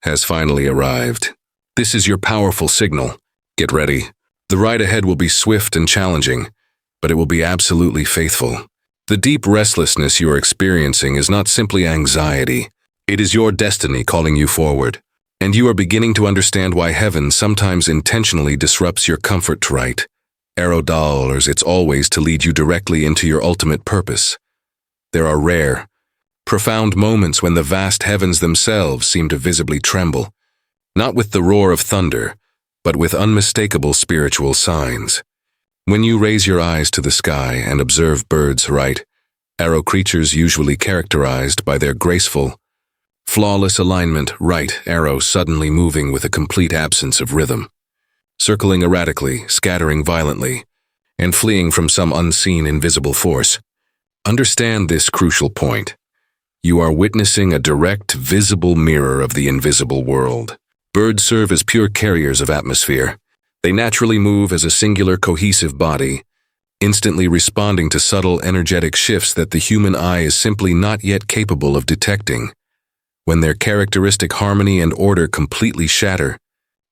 has finally arrived. This is your powerful signal. Get ready. The ride ahead will be swift and challenging, but it will be absolutely faithful. The deep restlessness you are experiencing is not simply anxiety. It is your destiny calling you forward. And you are beginning to understand why heaven sometimes intentionally disrupts your comfort to write. Arrow dollars, it's always to lead you directly into your ultimate purpose. There are rare, profound moments when the vast heavens themselves seem to visibly tremble, not with the roar of thunder, but with unmistakable spiritual signs. When you raise your eyes to the sky and observe birds write, arrow creatures usually characterized by their graceful, flawless alignment, right arrow suddenly moving with a complete absence of rhythm, circling erratically, scattering violently, and fleeing from some unseen invisible force. Understand this crucial point. You are witnessing a direct, visible mirror of the invisible world. Birds serve as pure carriers of atmosphere. They naturally move as a singular cohesive body, instantly responding to subtle energetic shifts that the human eye is simply not yet capable of detecting. When their characteristic harmony and order completely shatter,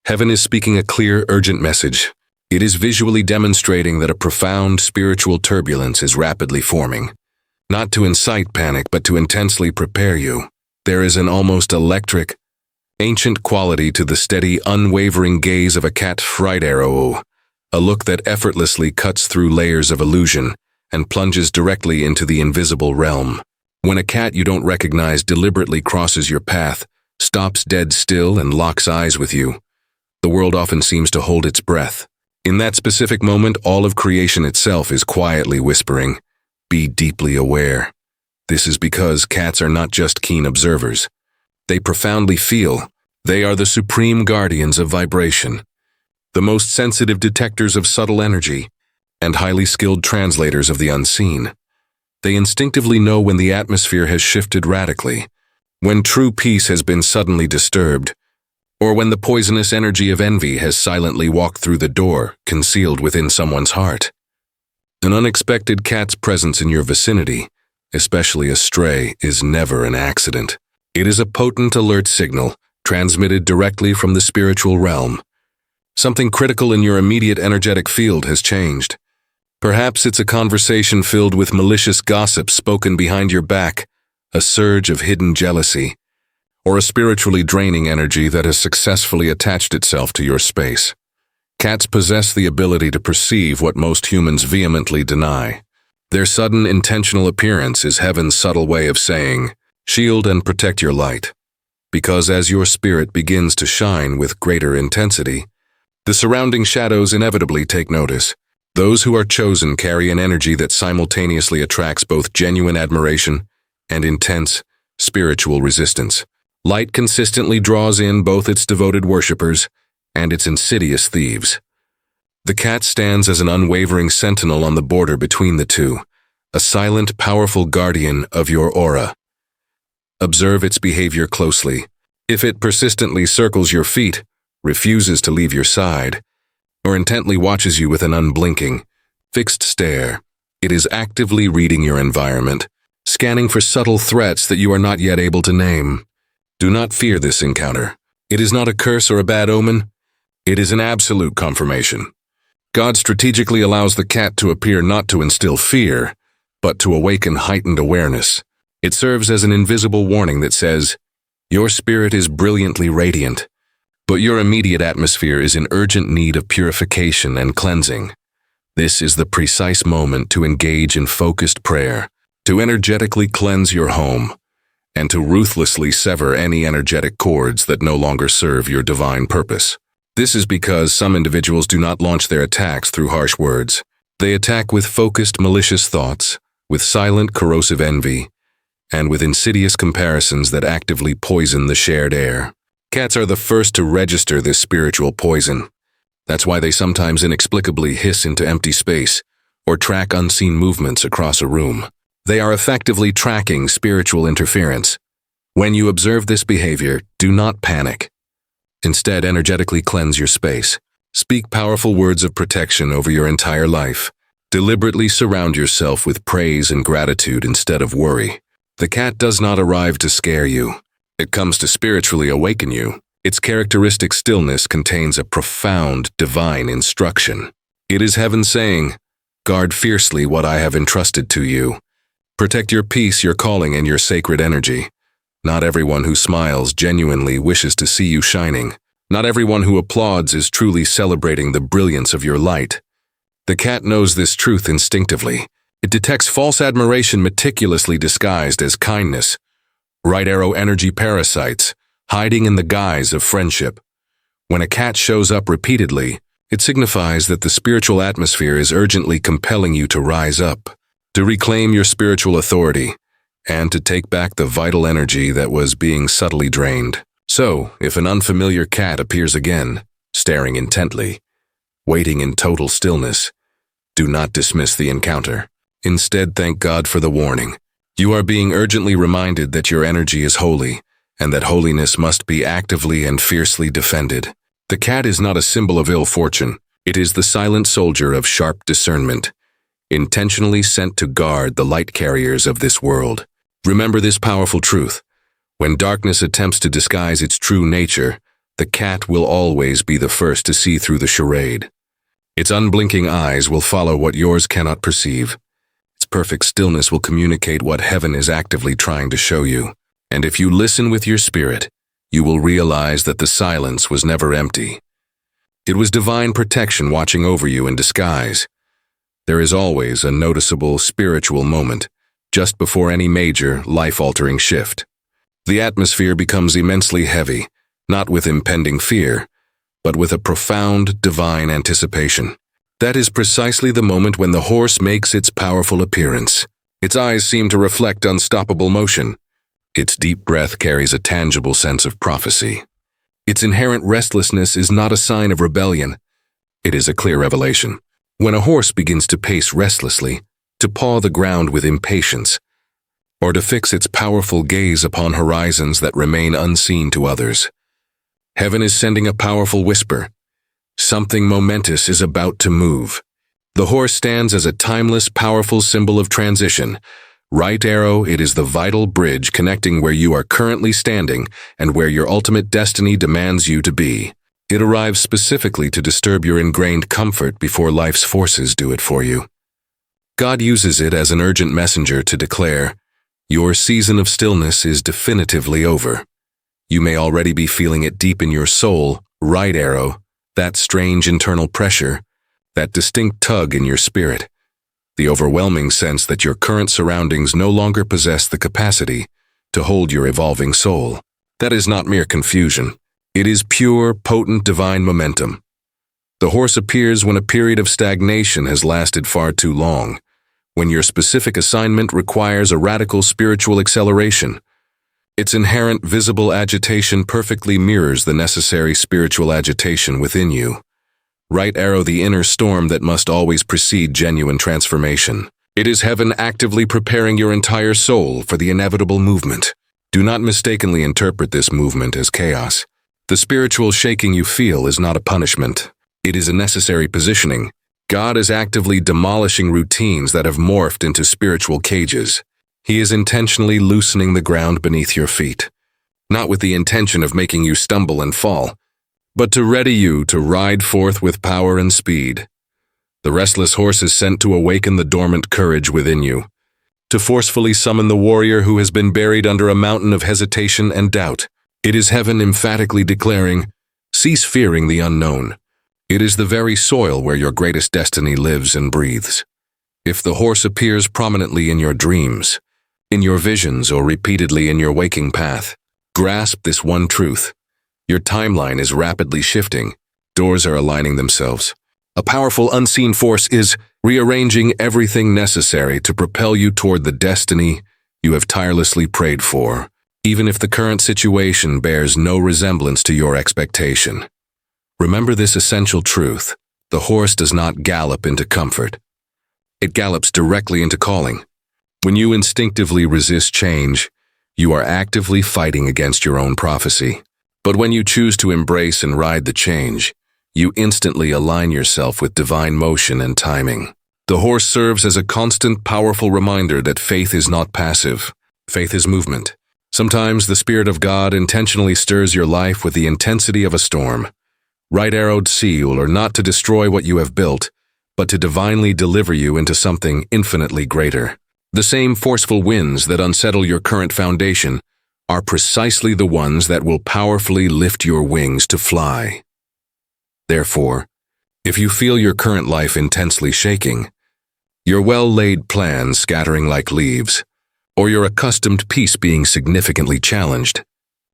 heaven is speaking a clear, urgent message. It is visually demonstrating that a profound spiritual turbulence is rapidly forming. Not to incite panic, but to intensely prepare you. There is an almost electric, ancient quality to the steady, unwavering gaze of a cat fright arrow, a look that effortlessly cuts through layers of illusion and plunges directly into the invisible realm. When a cat you don't recognize deliberately crosses your path, stops dead still and locks eyes with you, the world often seems to hold its breath. In that specific moment, all of creation itself is quietly whispering, "Be deeply aware." This is because cats are not just keen observers. They profoundly feel. They are the supreme guardians of vibration, the most sensitive detectors of subtle energy, and highly skilled translators of the unseen. They instinctively know when the atmosphere has shifted radically, when true peace has been suddenly disturbed, or when the poisonous energy of envy has silently walked through the door concealed within someone's heart. An unexpected cat's presence in your vicinity, especially a stray, is never an accident. It is a potent alert signal transmitted directly from the spiritual realm. Something critical in your immediate energetic field has changed. Perhaps it's a conversation filled with malicious gossip spoken behind your back, a surge of hidden jealousy, or a spiritually draining energy that has successfully attached itself to your space. Cats possess the ability to perceive what most humans vehemently deny. Their sudden intentional appearance is heaven's subtle way of saying, "Shield and protect your light." Because as your spirit begins to shine with greater intensity, the surrounding shadows inevitably take notice. Those who are chosen carry an energy that simultaneously attracts both genuine admiration and intense, spiritual resistance. Light consistently draws in both its devoted worshippers and its insidious thieves. The cat stands as an unwavering sentinel on the border between the two, a silent, powerful guardian of your aura. Observe its behavior closely. If it persistently circles your feet, refuses to leave your side, or intently watches you with an unblinking, fixed stare, it is actively reading your environment, scanning for subtle threats that you are not yet able to name. Do not fear this encounter. It is not a curse or a bad omen. It is an absolute confirmation. God strategically allows the cat to appear not to instill fear, but to awaken heightened awareness. It serves as an invisible warning that says, "Your spirit is brilliantly radiant, but your immediate atmosphere is in urgent need of purification and cleansing." This is the precise moment to engage in focused prayer, to energetically cleanse your home, and to ruthlessly sever any energetic cords that no longer serve your divine purpose. This is because some individuals do not launch their attacks through harsh words. They attack with focused, malicious thoughts, with silent, corrosive envy, and with insidious comparisons that actively poison the shared air. Cats are the first to register this spiritual poison. That's why they sometimes inexplicably hiss into empty space or track unseen movements across a room. They are effectively tracking spiritual interference. When you observe this behavior, do not panic. Instead, energetically cleanse your space. Speak powerful words of protection over your entire life. Deliberately surround yourself with praise and gratitude instead of worry. The cat does not arrive to scare you. It comes to spiritually awaken you. Its characteristic stillness contains a profound divine instruction. It is heaven saying, "Guard fiercely what I have entrusted to you. Protect your peace, your calling, and your sacred energy. Not everyone who smiles genuinely wishes to see you shining. Not everyone who applauds is truly celebrating the brilliance of your light." The cat knows this truth instinctively. It detects false admiration meticulously disguised as kindness, right arrow energy parasites, hiding in the guise of friendship. When a cat shows up repeatedly, it signifies that the spiritual atmosphere is urgently compelling you to rise up, to reclaim your spiritual authority, and to take back the vital energy that was being subtly drained. So, if an unfamiliar cat appears again, staring intently, waiting in total stillness, do not dismiss the encounter. Instead, thank God for the warning. You are being urgently reminded that your energy is holy, and that holiness must be actively and fiercely defended. The cat is not a symbol of ill fortune. It is the silent soldier of sharp discernment, intentionally sent to guard the light carriers of this world. Remember this powerful truth. When darkness attempts to disguise its true nature, the cat will always be the first to see through the charade. Its unblinking eyes will follow what yours cannot perceive. Its perfect stillness will communicate what heaven is actively trying to show you. And if you listen with your spirit, you will realize that the silence was never empty. It was divine protection watching over you in disguise. There is always a noticeable spiritual moment, just before any major, life-altering shift. The atmosphere becomes immensely heavy, not with impending fear, but with a profound divine anticipation. That is precisely the moment when the horse makes its powerful appearance. Its eyes seem to reflect unstoppable motion. Its deep breath carries a tangible sense of prophecy. Its inherent restlessness is not a sign of rebellion. It is a clear revelation. When a horse begins to pace restlessly, to paw the ground with impatience, or to fix its powerful gaze upon horizons that remain unseen to others, heaven is sending a powerful whisper. Something momentous is about to move. The horse stands as a timeless, powerful symbol of transition. Right arrow, it is the vital bridge connecting where you are currently standing and where your ultimate destiny demands you to be. It arrives specifically to disturb your ingrained comfort before life's forces do it for you. God uses it as an urgent messenger to declare, your season of stillness is definitively over. You may already be feeling it deep in your soul, right arrow, that strange internal pressure, that distinct tug in your spirit, the overwhelming sense that your current surroundings no longer possess the capacity to hold your evolving soul. That is not mere confusion. It is pure, potent divine momentum. The horse appears when a period of stagnation has lasted far too long, when your specific assignment requires a radical spiritual acceleration. Its inherent visible agitation perfectly mirrors the necessary spiritual agitation within you. Right arrow, the inner storm that must always precede genuine transformation. It is heaven actively preparing your entire soul for the inevitable movement. Do not mistakenly interpret this movement as chaos. The spiritual shaking you feel is not a punishment. It is a necessary positioning. God is actively demolishing routines that have morphed into spiritual cages. He is intentionally loosening the ground beneath your feet, not with the intention of making you stumble and fall, but to ready you to ride forth with power and speed. The restless horse is sent to awaken the dormant courage within you, to forcefully summon the warrior who has been buried under a mountain of hesitation and doubt. It is heaven emphatically declaring, cease fearing the unknown. It is the very soil where your greatest destiny lives and breathes. If the horse appears prominently in your dreams, in your visions, or repeatedly in your waking path, grasp this one truth. Your timeline is rapidly shifting. Doors are aligning themselves. A powerful unseen force is rearranging everything necessary to propel you toward the destiny you have tirelessly prayed for, even if the current situation bears no resemblance to your expectation. Remember this essential truth. The horse does not gallop into comfort. It gallops directly into calling. When you instinctively resist change, you are actively fighting against your own prophecy. But when you choose to embrace and ride the change, you instantly align yourself with divine motion and timing. The horse serves as a constant, powerful reminder that faith is not passive. Faith is movement. Sometimes the Spirit of God intentionally stirs your life with the intensity of a storm. Right-arrowed seal are not to destroy what you have built, but to divinely deliver you into something infinitely greater. The same forceful winds that unsettle your current foundation are precisely the ones that will powerfully lift your wings to fly. Therefore, if you feel your current life intensely shaking, your well-laid plans scattering like leaves, or your accustomed peace being significantly challenged,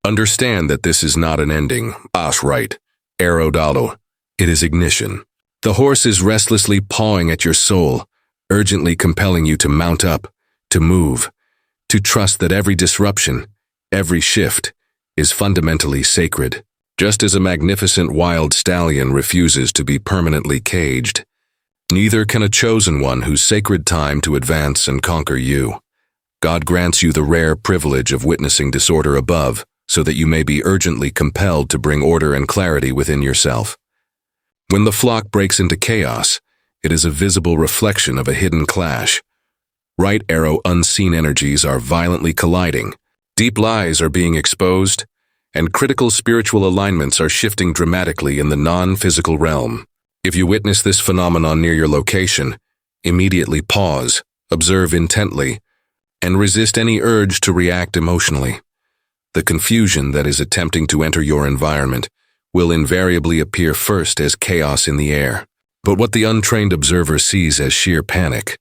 understand that this is not an ending. Right, aerodalo. It is ignition. The horse is restlessly pawing at your soul, urgently compelling you to mount up, to move, to trust that every disruption, every shift, is fundamentally sacred. Just as a magnificent wild stallion refuses to be permanently caged, neither can a chosen one whose sacred time to advance and conquer you. God grants you the rare privilege of witnessing disorder above, so that you may be urgently compelled to bring order and clarity within yourself. When the flock breaks into chaos, it is a visible reflection of a hidden clash. Right arrow unseen energies are violently colliding, deep lies are being exposed, and critical spiritual alignments are shifting dramatically in the non-physical realm. If you witness this phenomenon near your location, immediately pause, observe intently, and resist any urge to react emotionally. The confusion that is attempting to enter your environment will invariably appear first as chaos in the air. But what the untrained observer sees as sheer panic,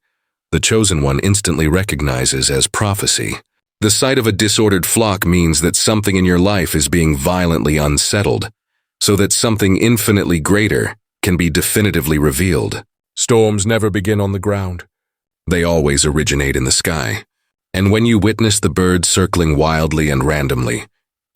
the chosen one instantly recognizes as prophecy. The sight of a disordered flock means that something in your life is being violently unsettled, so that something infinitely greater can be definitively revealed. Storms never begin on the ground. They always originate in the sky. And when you witness the birds circling wildly and randomly,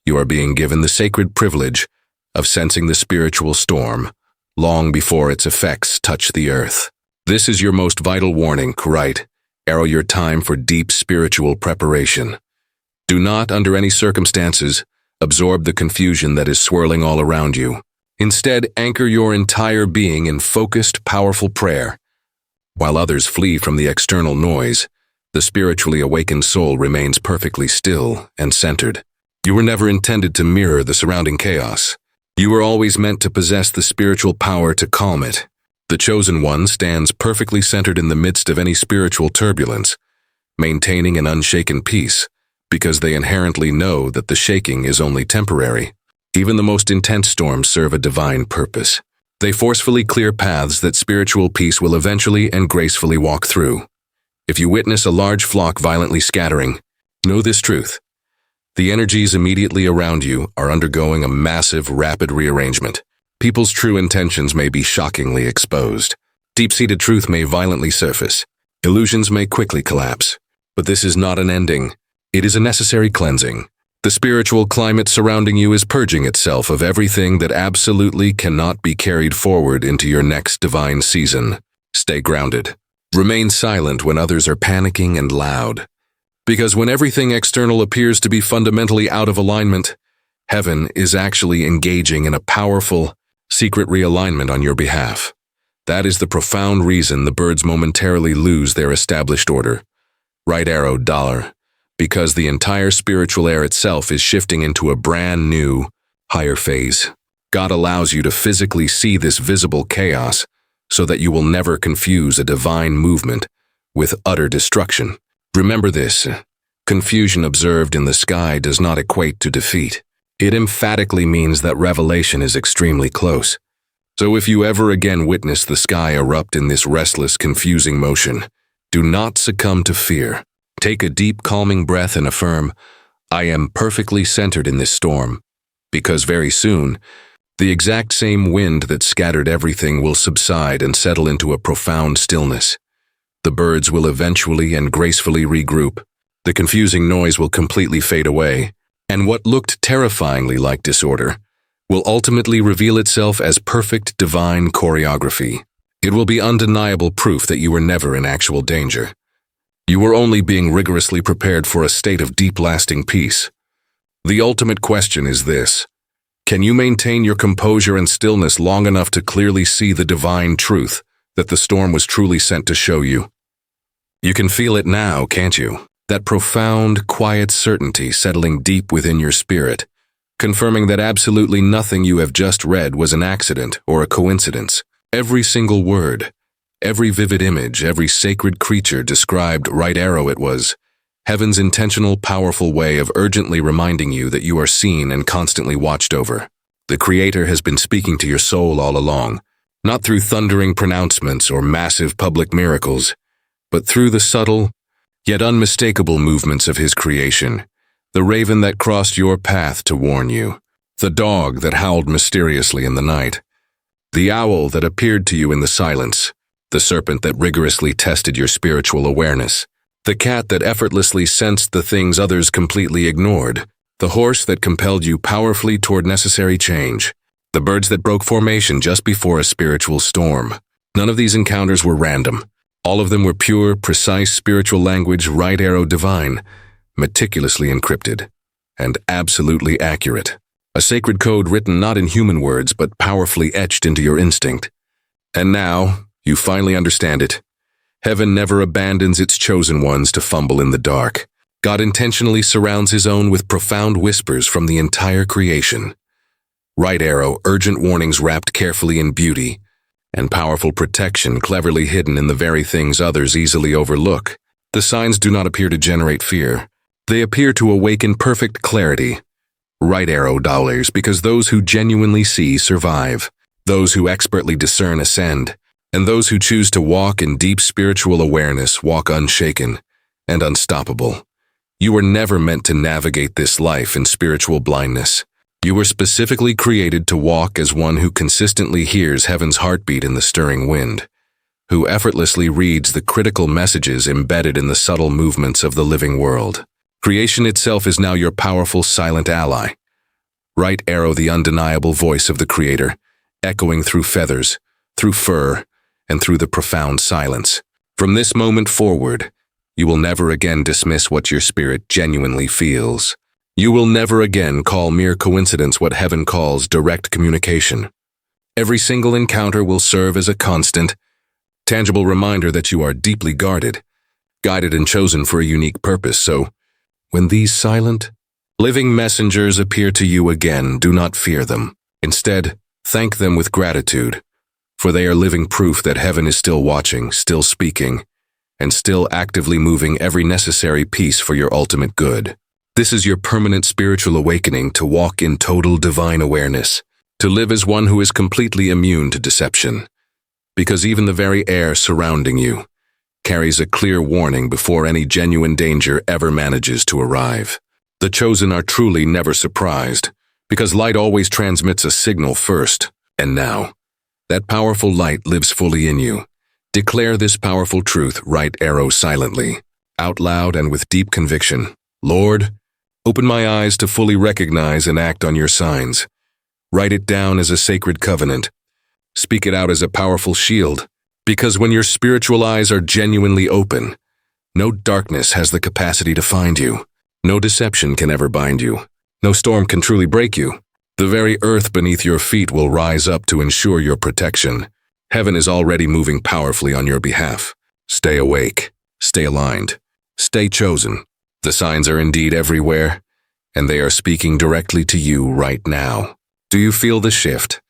you are being given the sacred privilege of sensing the spiritual storm long before its effects touch the earth. This is your most vital warning, right? Arrow your time for deep spiritual preparation. Do not, under any circumstances, absorb the confusion that is swirling all around you. Instead, anchor your entire being in focused, powerful prayer. While others flee from the external noise, the spiritually awakened soul remains perfectly still and centered. You were never intended to mirror the surrounding chaos. You were always meant to possess the spiritual power to calm it. The chosen one stands perfectly centered in the midst of any spiritual turbulence, maintaining an unshaken peace, because they inherently know that the shaking is only temporary. Even the most intense storms serve a divine purpose. They forcefully clear paths that spiritual peace will eventually and gracefully walk through. If you witness a large flock violently scattering, know this truth. The energies immediately around you are undergoing a massive, rapid rearrangement. People's true intentions may be shockingly exposed. Deep-seated truth may violently surface. Illusions may quickly collapse. But this is not an ending. It is a necessary cleansing. The spiritual climate surrounding you is purging itself of everything that absolutely cannot be carried forward into your next divine season. Stay grounded. Remain silent when others are panicking and loud. Because when everything external appears to be fundamentally out of alignment, heaven is actually engaging in a powerful, secret realignment on your behalf. That is the profound reason the birds momentarily lose their established order. Right arrow dollar. Because the entire spiritual air itself is shifting into a brand new, higher phase. God allows you to physically see this visible chaos so that you will never confuse a divine movement with utter destruction. Remember this, confusion observed in the sky does not equate to defeat. It emphatically means that revelation is extremely close. So if you ever again witness the sky erupt in this restless, confusing motion, do not succumb to fear. Take a deep, calming breath and affirm, I am perfectly centered in this storm, because very soon, the exact same wind that scattered everything will subside and settle into a profound stillness. The birds will eventually and gracefully regroup. The confusing noise will completely fade away, and what looked terrifyingly like disorder will ultimately reveal itself as perfect divine choreography. It will be undeniable proof that you were never in actual danger. You were only being rigorously prepared for a state of deep, lasting peace. The ultimate question is this: can you maintain your composure and stillness long enough to clearly see the divine truth that the storm was truly sent to show you? You can feel it now, can't you? That profound, quiet certainty settling deep within your spirit, confirming that absolutely nothing you have just read was an accident or a coincidence. Every single word, every vivid image, every sacred creature described right arrow it was, heaven's intentional, powerful way of urgently reminding you that you are seen and constantly watched over. The Creator has been speaking to your soul all along, not through thundering pronouncements or massive public miracles, but through the subtle, yet unmistakable movements of His creation. The raven that crossed your path to warn you, the dog that howled mysteriously in the night, the owl that appeared to you in the silence, the serpent that rigorously tested your spiritual awareness, the cat that effortlessly sensed the things others completely ignored, the horse that compelled you powerfully toward necessary change, the birds that broke formation just before a spiritual storm. None of these encounters were random. All of them were pure, precise spiritual language, right arrow divine, meticulously encrypted, and absolutely accurate. A sacred code written not in human words, but powerfully etched into your instinct. And now, you finally understand it. Heaven never abandons its chosen ones to fumble in the dark. God intentionally surrounds His own with profound whispers from the entire creation. Right arrow, urgent warnings wrapped carefully in beauty, and powerful protection cleverly hidden in the very things others easily overlook. The signs do not appear to generate fear. They appear to awaken perfect clarity. Right arrow dollars, because those who genuinely see survive. Those who expertly discern ascend, and those who choose to walk in deep spiritual awareness walk unshaken and unstoppable. You were never meant to navigate this life in spiritual blindness. You were specifically created to walk as one who consistently hears heaven's heartbeat in the stirring wind, who effortlessly reads the critical messages embedded in the subtle movements of the living world. Creation itself is now your powerful silent ally. Right arrow, the undeniable voice of the Creator, echoing through feathers, through fur, and through the profound silence. From this moment forward, you will never again dismiss what your spirit genuinely feels. You will never again call mere coincidence what heaven calls direct communication. Every single encounter will serve as a constant, tangible reminder that you are deeply guarded, guided and chosen for a unique purpose. So, when these silent, living messengers appear to you again, do not fear them. Instead, thank them with gratitude, for they are living proof that heaven is still watching, still speaking, and still actively moving every necessary piece for your ultimate good. This is your permanent spiritual awakening to walk in total divine awareness, to live as one who is completely immune to deception, because even the very air surrounding you carries a clear warning before any genuine danger ever manages to arrive. The chosen are truly never surprised, because light always transmits a signal first. And now, that powerful light lives fully in you. Declare this powerful truth, right arrow, silently, out loud and with deep conviction. Lord, open my eyes to fully recognize and act on your signs. Write it down as a sacred covenant. Speak it out as a powerful shield, because when your spiritual eyes are genuinely open, no darkness has the capacity to find you. No deception can ever bind you. No storm can truly break you. The very earth beneath your feet will rise up to ensure your protection. Heaven is already moving powerfully on your behalf. Stay awake. Stay aligned. Stay chosen. The signs are indeed everywhere, and they are speaking directly to you right now. Do you feel the shift?